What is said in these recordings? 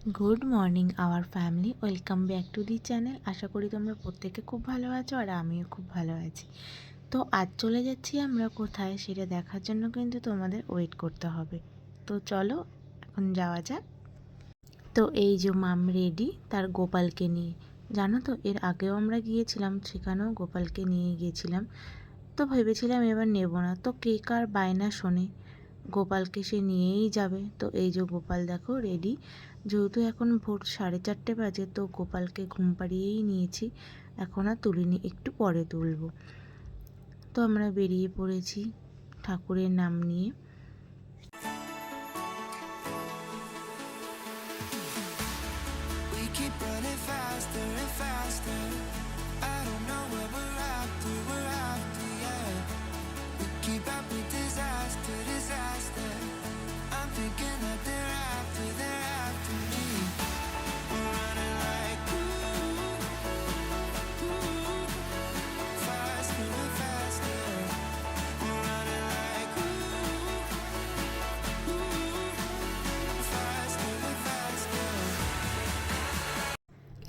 Good morning our family, welcome back to the channel. আশা করি তোমরা প্রত্যেকে খুব ভালো আছো আর আমিও খুব ভালো আছি। তো আজ চলে যাচ্ছি আমরা কোথায় সেটা দেখার জন্য কিন্তু তোমাদের ওয়েট করতে হবে। তো চলো এখন যাওয়া যাক। তো এই যে মাম রেডি তার গোপালকে নিয়ে। জানো তো এর আগেও আমরা গিয়েছিলাম, সেখানেও গোপালকে নিয়ে গিয়েছিলাম। তো ভেবেছিলাম এবার নেব না, তো কে কার বায়না শোনে, গোপালকে সে নিয়েই যাবে। তো এই যে গোপাল দেখো রেডি। যেহেতু এখন ভোর 4:30 বাজে, তো গোপালকে ঘুম পাড়িয়েই নিয়েছি, এখন আর তুলিনি, একটু পরে তুলব। তো আমরা বেরিয়ে পড়েছি ঠাকুরের নাম নিয়ে।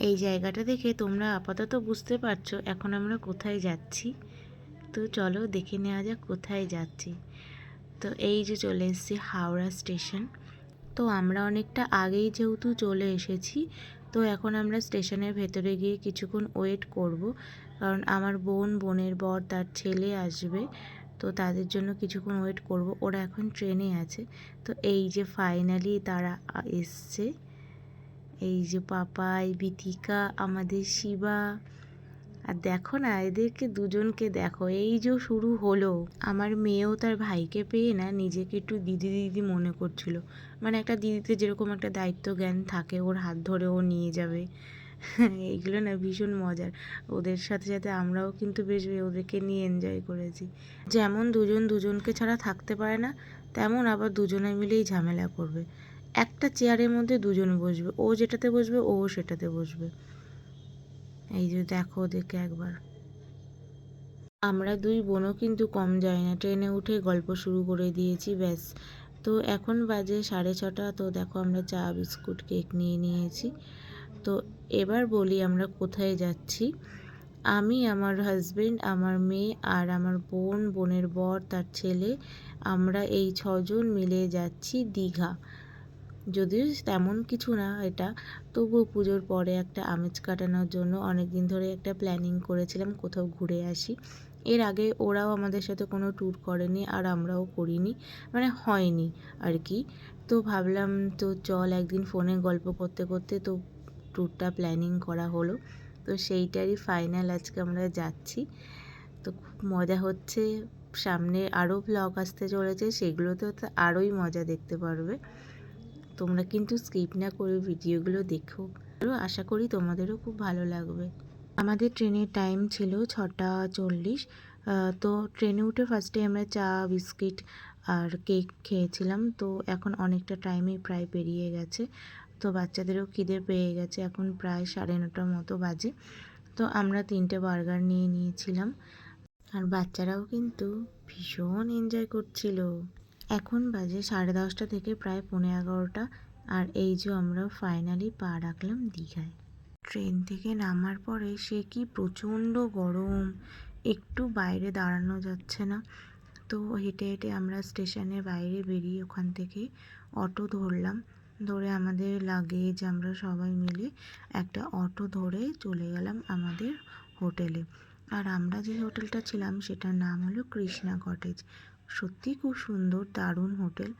এই জায়গাটা দেখে তোমরা আপাতত বুঝতে পারছো এখন আমরা কোথায় যাচ্ছি। তো চলো দেখে নেওয়া যাক কোথায় যাচ্ছি। তো এই যে চলে এসেছি হাওড়া স্টেশন। তো আমরা অনেকটা আগেই যেহেতু চলে এসেছি, তো এখন আমরা স্টেশনের ভেতরে গিয়ে কিছুক্ষণ ওয়েট করব, কারণ আমার বোনের বর তার ছেলে আসবে, তো তাদের জন্য কিছুক্ষণ ওয়েট করব। ওরা এখন ট্রেনে আছে। তো এই যে ফাইনালি তারা এসছে, এই যে পাপাই, বিথিকা, আমাদের শিবা। আর দেখো না এদেরকে দুজনকে দেখো, এই যে শুরু হলো। আমার মেয়েও তার ভাইকে পেয়ে না নিজেকে একটু দিদি দিদি মনে করছিল। মানে একটা দিদিতে যেরকম একটা দায়িত্ব জ্ঞান থাকে, ওর হাত ধরে ও নিয়ে যাবে। এইগুলো না ভীষণ মজার। ওদের সাথে সাথে আমরাও কিন্তু বেশ ওদেরকে নিয়ে এনজয় করেছি। যেমন দুজন দুজনকে ছাড়া থাকতে পারে না, তেমন আবার দুজনে মিলেই ঝামেলা করবে। একটা চেয়ারের মধ্যে দুজন বসবে, ও যেটাতে বসবে ও সেটাতে বসবে। এই যে দেখো ওদেরকে একবার। আমরা দুই বোনও কিন্তু কম যাই না, ট্রেনে উঠে গল্প শুরু করে দিয়েছি ব্যাস। তো এখন বাজে 6:30। তো দেখো আমরা চা বিস্কুট কেক নিয়ে নিয়েছি। তো এবার বলি আমরা কোথায় যাচ্ছি। আমি, আমার হাজবেন্ড, আমার মেয়ে আর আমার বোনের বর তার ছেলে, আমরা এই 6জন মিলে যাচ্ছি দীঘা। যদিও তেমন কিছু না এটা, তবুও পুজোর পরে একটা আমেজ কাটানোর জন্য অনেক দিন ধরে একটা প্ল্যানিং করেছিলাম কোথাও ঘুরে আসি। এর আগে ওরাও আমাদের সাথে কোনো ট্যুর করেনি আর আমরাও করিনি, মানে হয়নি আর কি। তো ভাবলাম তো চল একদিন ফোনে গল্প করতে করতে তো ট্যুরটা প্ল্যানিং করা হলো। তো সেইটারই ফাইনাল আজকে আমরা যাচ্ছি। তো খুব মজা হচ্ছে। সামনে আরও ভ্লগ আসতে চলেছে, সেগুলোতেও তো আরোই মজা দেখতে পারবে। তোমরা কিন্তু স্কিপ না করে ভিডিওগুলো দেখো, আশা করি তোমাদেরও খুব ভালো লাগবে। আমাদের ট্রেনের টাইম ছিল 6:40। তো ট্রেনে উঠে ফার্স্টে আমরা চা বিস্কিট আর কেক খেয়েছিলাম। তো এখন অনেকটা টাইমই প্রায় পেরিয়ে গেছে, তো বাচ্চাদেরও খিদে পেয়ে গেছে, এখন প্রায় 9:30 মতো বাজে। তো আমরা 3টে বার্গার নিয়ে নিয়েছিলাম, আর বাচ্চারাও কিন্তু ভীষণ এনজয় করছিল। এখন বাজে 10:30 থেকে প্রায় 11:15। আর এই যে আমরা ফাইনালি পা রাখলাম দীঘায়। ট্রেন থেকে নামার পরে সে কি প্রচণ্ড গরম, একটু বাইরে দাঁড়ানো যাচ্ছে না। তো হেঁটে হেঁটে আমরা স্টেশনের বাইরে বেরিয়ে ওখান থেকে অটো ধরলাম। ধরে আমাদের লাগেজ আমরা সবাই মিলে একটা অটো ধরে চলে গেলাম আমাদের হোটেলে। আর আমরা যে হোটেলটা ছিলাম সেটার নাম হলো কৃষ্ণা কটেজ। সত্যি খুব সুন্দর, দারুণ হোটেল,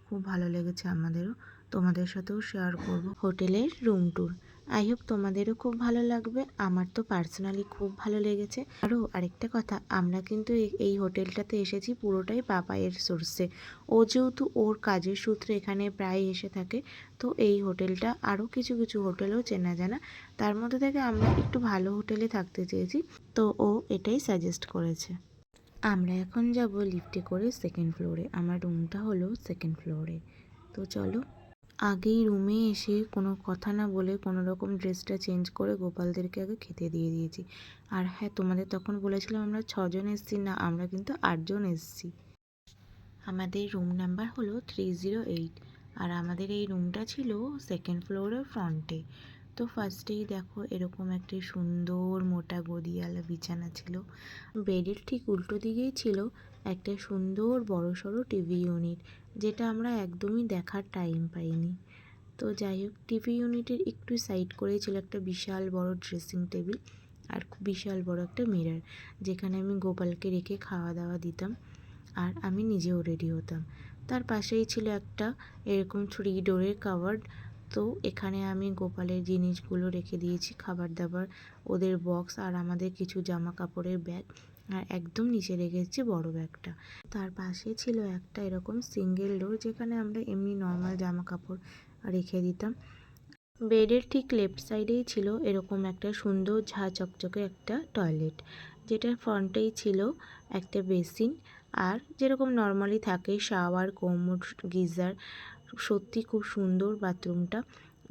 খুব ভালো লেগেছে আমাদেরও। তোমাদের সাথেও শেয়ার করব হোটেলের রুম ট্যুর। আই হোপ তোমাদেরও খুব ভালো লাগবে। আমার তো পার্সোনালি খুব ভালো লেগেছে। আরও আরেকটা কথা, আমরা কিন্তু এই হোটেলটাতে এসেছি পুরোটাই পাপাইয়ের সোর্সে। ও যেহেতু ওর কাজের সূত্রে এখানে প্রায় এসে থাকে, তো এই হোটেলটা আরও কিছু কিছু হোটেলও চেনা জানা, তার মধ্যে থেকে আমরা একটু ভালো হোটেলে থাকতে চেয়েছি, তো ও এটাই সাজেস্ট করেছে। আমরা এখন যাব লিফটে করে সেকেন্ড ফ্লোরে। আমার রুমটা হলো সেকেন্ড ফ্লোরে। তো চলো। আগেই রুমে এসে কোনো কথা না বলে কোনো রকম ড্রেসটা চেঞ্জ করে গোপালদেরকে আগে খেতে দিয়ে দিয়েছি। আর হ্যাঁ, তোমাদের তখন বলেছিলাম আমরা 6জন এসেছি, না আমরা কিন্তু 8জন এসেছি। আমাদের রুম নাম্বার হলো 308। আর আমাদের এই রুমটা ছিল সেকেন্ড ফ্লোরের ফ্রন্টে। তো ফার্স্টেই দেখো এরকম একটি সুন্দর মোটা গদিওয়ালা বিছানা ছিল। বেডের ঠিক উল্টো দিকেই ছিল একটা সুন্দর বড়সড় টিভি ইউনিট, যেটা আমরা একদমই দেখার টাইম পাইনি। তো যাই হোক, টিভি ইউনিটের একটু সাইড করেই ছিল একটা বিশাল বড় ড্রেসিং টেবিল আর বিশাল বড় একটা মিরর, যেখানে আমি গোপালকে রেখে খাওয়া দাওয়া দিতাম আর আমি নিজেও রেডি হতাম। তার পাশেই ছিল একটা এরকম 3 ডোরের কাভার্ড। তো এখানে আমি গোপালের জিনিসগুলো রেখে দিয়েছি, খাবার দাবার, ওদের বক্স আর আমাদের কিছু জামা কাপড়ের ব্যাগ, আর একদম নিচে রেখেছি বড় ব্যাগটা। তার পাশে ছিল একটা এরকম সিঙ্গেল ডোর, যেখানে আমরা এমনি নর্মাল জামা কাপড় রেখে দিতাম। বেডের ঠিক লেফট সাইডেই ছিল এরকম একটা সুন্দর ঝা চকচকে একটা টয়লেট, যেটার ফ্রন্টেই ছিল একটা বেসিন আর যেরকম নর্মালি থাকে শাওয়ার, কোমোড, গিজার। সত্যি খুব সুন্দর বাথরুমটা,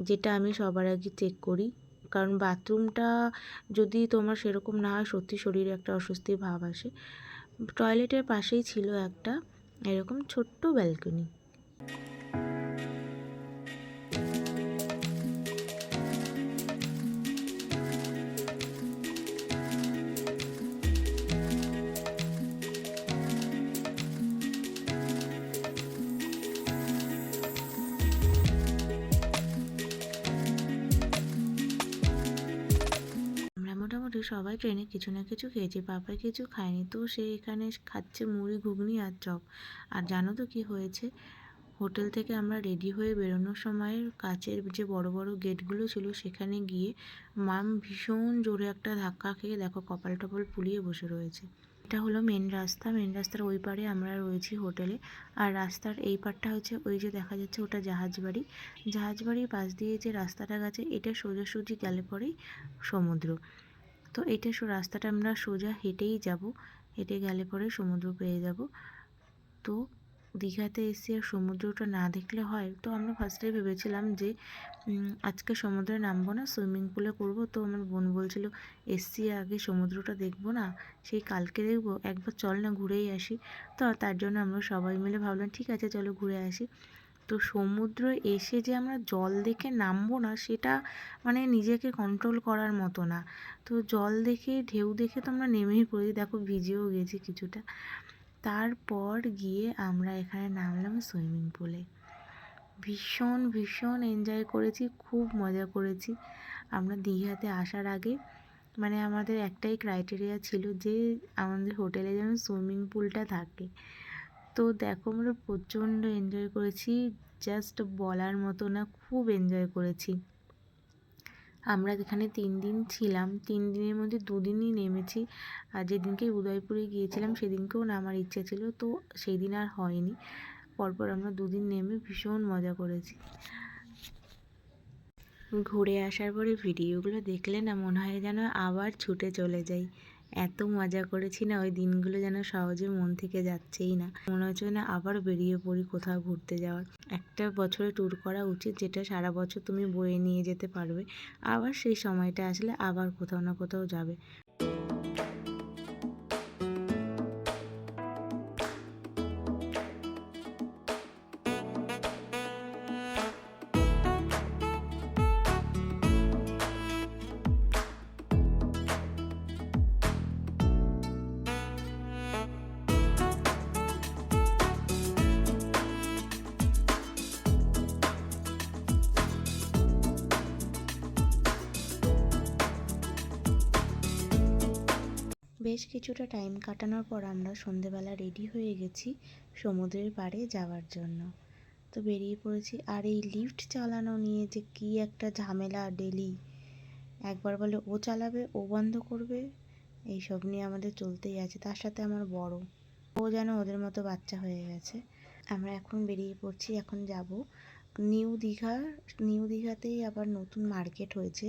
যেটা আমি সবার আগে চেক করি, কারণ বাথরুমটা যদি তোমার সেরকম না হয় সত্যি শরীরে একটা অস্বস্তি ভাব আসে। টয়লেটের পাশেই ছিল একটা এরকম ছোট্ট ব্যালকনি। মোটামুটি সবাই ট্রেনে কিছু না কিছু খেয়েছি, পাপা কিছু খায়নি, তো সে এখানে খাচ্ছে মুড়ি, ঘুগনি আর চপ। আর জানো তো কি হয়েছে, হোটেল থেকে আমরা রেডি হয়ে বেরোনোর সময় কাচের যে বড় বড় গেটগুলো ছিল সেখানে গিয়ে মাম ভীষণ জোরে একটা ধাক্কা খেয়ে দেখো কপাল টপাল ফুলিয়ে বসে রয়েছে। এটা হলো মেন রাস্তা, মেন রাস্তার ওই পারে আমরা রয়েছি হোটেলে। আর রাস্তার এই পারটা হচ্ছে ওই যে দেখা যাচ্ছে ওটা জাহাজবাড়ি। জাহাজবাড়ির পাশ দিয়ে যে রাস্তাটা গেছে এটা সোজাসুজি গেলে পরেই সমুদ্র। তো এটা রাস্তাটা আমরা সোজা হেঁটেই যাব, হেঁটে গেলে পরে সমুদ্র পেয়ে যাব। তো দীঘাতে এসে আর সমুদ্রটা না দেখলে হয়? তো আমরা ফার্স্টে ভেবেছিলাম যে আজকে সমুদ্রে নামবো না, সুইমিং পুলে করব। তো আমার বোন বলছিল এসছি আগে সমুদ্রটা দেখবো না, সেই কালকে দেখবো, একবার চল না ঘুরেই আসি। তো তার জন্য আমরা সবাই মিলে ভাবলাম ঠিক আছে চলো ঘুরে আসি। তো সমুদ্র এসে যে আমরা জল দেখে নামবো না, সেটা মানে নিজেকে কন্ট্রোল করার মতো না। তো জল দেখে, ঢেউ দেখে তো আমরা নেমেই পড়ি, দেখো ভিজেও গেছি কিছুটা। তারপর গিয়ে আমরা এখানে নামলাম সুইমিং পুলে। ভীষণ ভীষণ এনজয় করেছি, খুব মজা করেছি। আমরা দীঘাতে আসার আগে মানে আমাদের একটাই ক্রাইটেরিয়া ছিল যে আমাদের হোটেলে যেন সুইমিং পুলটা থাকে। তো দেখো আমরা প্রচণ্ড এনজয় করেছি, জাস্ট বলার মতো না, খুব এনজয় করেছি। আমরা এখানে 3 দিন ছিলাম, 3 দিনের মধ্যে 2 দিনই নেমেছি। আর যেদিনকে উদয়পুরে গিয়েছিলাম সেদিনকেও নামার ইচ্ছা ছিল, তো সেই দিন আর হয়নি। পরপর আমরা 2 দিন নেমে ভীষণ মজা করেছি। ঘুরে আসার পরে ভিডিওগুলো দেখলে না মনে হয় যেন আবার ছুটে চলে যাই। এত মজা করেছি না, ওই দিনগুলো যেন সহজে মন থেকে যাচ্ছেই না, মনে হচ্ছে না আবার বেরিয়ে পড়ি কোথাও ঘুরতে যাওয়ার। একটা বছরে ট্যুর করা উচিত, যেটা সারা বছর তুমি বয়ে নিয়ে যেতে পারবে, আবার সেই সময়টা আসলে আবার কোথাও না কোথাও যাবে। বেশ কিছুটা টাইম কাটানোর পর আমরা সন্ধেবেলা রেডি হয়ে গেছি সমুদ্রের পাড়ে যাওয়ার জন্য। তো বেরিয়ে পড়েছি। আর এই লিফট চালানো নিয়ে যে কী একটা ঝামেলা ডেলি, একবার বলে ও চালাবে, ও বন্ধ করবে, এইসব নিয়ে আমাদের চলতেই আছে। তার সাথে আমার বড়, ও যেন ওদের মতো বাচ্চা হয়ে গেছে। আমরা এখন বেরিয়ে পড়ছি, এখন যাব নিউ দীঘা। নিউ দীঘাতেই আবার নতুন মার্কেট হয়েছে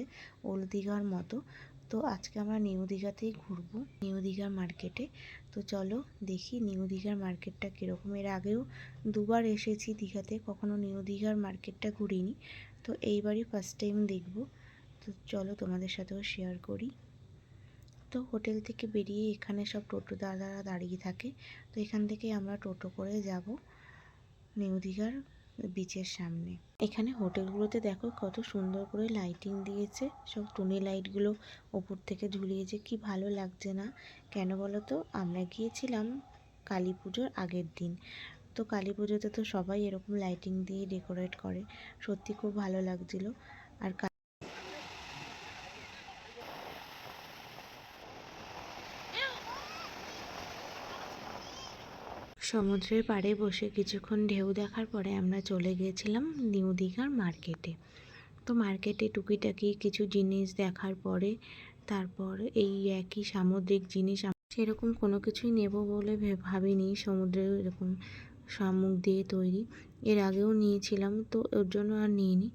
ওল্ড দীঘার মতো। তো আজকে আমরা নিউ দীঘাতেই ঘুরবো, নিউ দীঘার মার্কেটে। তো চলো দেখি নিউ দীঘার মার্কেটটা কীরকম। এর আগেও 2বার এসেছি দীঘাতে, কখনো নিউ দীঘার মার্কেটটা ঘুরিনি, তো এইবারই ফার্স্ট টাইম দেখবো। তো চলো তোমাদের সাথেও শেয়ার করি। তো হোটেল থেকে বেরিয়ে এখানে সব টোটো দাদারা দাঁড়িয়ে থাকে, তো এখান থেকে আমরা টোটো করে যাব নিউ দীঘার বিচের সামনে। এখানে হোটেলগুলোতে দেখো কত সুন্দর করে লাইটিং দিয়েছে, সব টুনি লাইটগুলো ওপর থেকে ঝুলিয়েছে, কি ভালো লাগছে না? কেন বলো তো, আমরা গিয়েছিলাম কালী পুজোর আগের দিন। তো কালী পুজোতে তো সবাই এরকম লাইটিং দিয়ে ডেকোরেট করে, সত্যি খুব ভালো লাগছিল। আর সমুদ্রের পাড়ে বসে কিছুক্ষণ ঢেউ দেখার পরে আমরা চলে গিয়েছিলাম নিউ দীঘার মার্কেটে। তো মার্কেটে টুকিটাকি কিছু জিনিস দেখার পরে তারপর এই একই সামুদ্রিক জিনিস সেরকম কোনো কিছুই নেব বলে ভাবিনি। সমুদ্রের এরকম শামুক দিয়ে তৈরি এর আগেও নিয়েছিলাম, তো ওর জন্য আর নিইনি।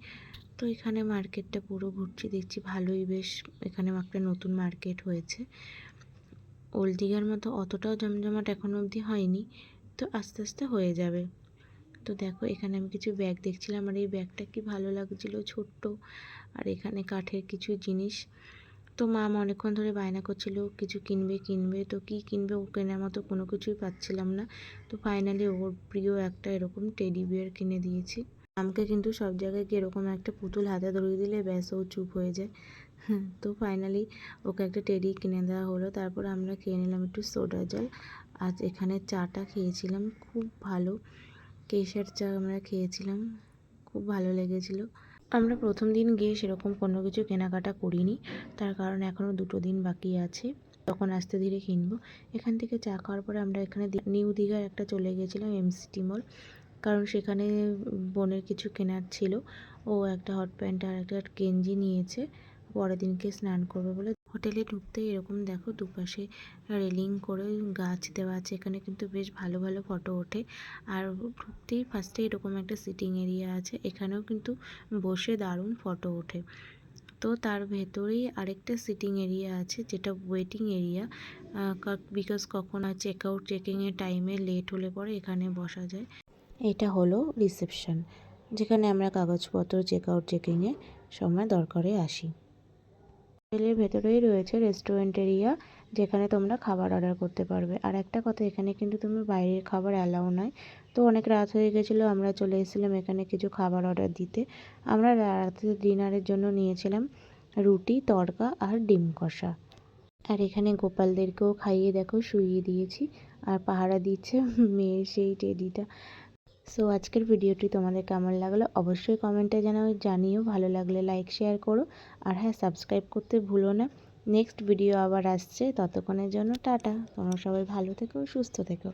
তো এখানে মার্কেটটা পুরো ঘুরছি, দেখছি ভালোই বেশ, এখানে একটা নতুন মার্কেট হয়েছে। ওল্ড দীঘার মতো অতটাও জমজমাট এখনো অবধি হয়নি, তো আস্তে আস্তে হয়ে যাবে। তো দেখো এখানে আমি কিছু ব্যাগ দেখছিলাম, আর এই ব্যাগটা কি ভালো লাগছিল, ছোট্ট। আর এখানে কাঠের কিছু জিনিস। তো মা অনেকক্ষণ ধরে বায়না করছিল কিছু কিনবে কিনবে, তো কি কিনবে, ও কেনার মতো কোনো কিছুই পাচ্ছিলাম না। তো ফাইনালি ওর প্রিয় একটা এরকম টেডি বিয়ার কিনে দিয়েছি। আমাকে কিন্তু সব জায়গায় কি এরকম একটা পুতুল হাতে ধরিয়ে দিলে ব্যাস ও চুপ হয়ে যায়। তো ফাইনালি ওকে একটা টেডি কিনে দেওয়া হলো। তারপর আমরা খেয়ে নিলাম একটু সোডা জল। আজ এখানে চাটা খেয়েছিলাম, খুব ভালো কেশর চা আমরা খেয়েছিলাম, খুব ভালো লেগেছিলো। আমরা প্রথম দিন গিয়ে সেরকম কোনো কিছু কেনাকাটা করিনি, তার কারণ এখনও 2 দিন বাকি আছে, তখন আস্তে ধীরে কিনবো। এখান থেকে চা খাওয়ার পরে আমরা এখানে নিউ দীঘার একটা চলে গিয়েছিলাম এমসিটি মল, কারণ সেখানে বোনের কিছু কেনার ছিল। ও একটা হট প্যান্ট আর একটা গেঞ্জি নিয়েছে, পরের দিনকে স্নান করবে বলে। হোটেলে ঢুকতেই এরকম দেখো দুপাশে রেলিং করে গাছ দেওয়া আছে, এখানে কিন্তু বেশ ভালো ভালো ফটো ওঠে। আর ঢুকতেই ফার্স্টে এরকম একটা সিটিং এরিয়া আছে, এখানেও কিন্তু বসে দারুণ ফটো ওঠে। তো তার ভেতরেই আরেকটা সিটিং এরিয়া আছে, যেটা ওয়েটিং এরিয়া, বিকজ কখন চেক আউট চেকিংয়ের টাইমে লেট হলে পরে এখানে বসা যায়। এটা হলো রিসেপশন, যেখানে আমরা কাগজপত্র চেক আউট চেকিংয়ের সময় দরকারে আসি। হোটেলের ভেতরেই রয়েছে রেস্টুরেন্ট এরিয়া, যেখানে তোমরা খাবার অর্ডার করতে পারবে। আর একটা কথা, এখানে কিন্তু তুমি বাইরের খাবার অ্যালাউ নয়। তো অনেক রাত হয়ে গেছিলো, আমরা চলে এসেছিলাম এখানে কিছু খাবার অর্ডার দিতে। আমরা রাতের ডিনারের জন্য নিয়েছিলাম রুটি, তড়কা আর ডিম কষা। আর এখানে গোপালদেরকেও খাইয়ে দেখো শুইয়ে দিয়েছি, আর পাহারা দিচ্ছে মেয়ের সেই টেডিটা। সো আজকের ভিডিওটি তোমাদের কেমন লাগলো অবশ্যই কমেন্টে জানিও। ভালো লাগলে লাইক শেয়ার করো, আর হ্যাঁ, সাবস্ক্রাইব করতে ভুলো না। নেক্সট ভিডিও আবার আসছে, ততক্ষণের জন্য টাটা। তোমরা সবাই ভালো থেকো, সুস্থ থেকো।